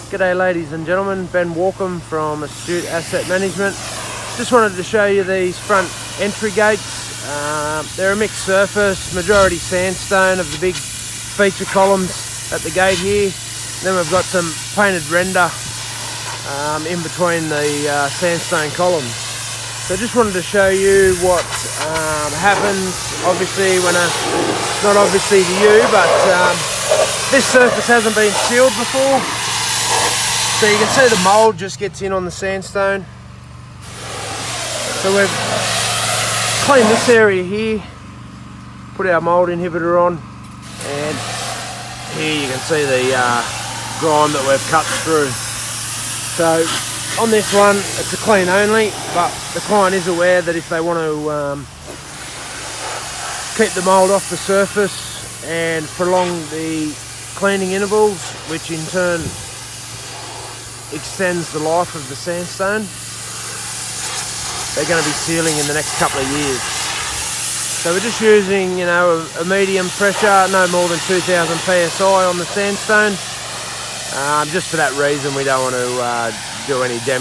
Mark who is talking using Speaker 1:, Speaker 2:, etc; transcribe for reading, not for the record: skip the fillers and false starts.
Speaker 1: G'day ladies and gentlemen, Ben Walkham from Astute Asset Management. Just wanted to show you these front entry gates. They're a mixed surface, majority sandstone of the big feature columns at the gate here. Then we've got some painted render in between the sandstone columns. So just wanted to show you what happens, obviously when not obviously to you, but this surface hasn't been sealed before. So you can see the mould just gets in on the sandstone. So we've cleaned this area here, put our mould inhibitor on, and here you can see the grime that we've cut through. So on this one, it's a clean only, but the client is aware that if they want to keep the mould off the surface and prolong the cleaning intervals, which in turn extends the life of the sandstone, they're going to be sealing in the next couple of years. So we're just using, a medium pressure, no more than 2000 psi on the sandstone. Just for that reason, we don't want to do any damage.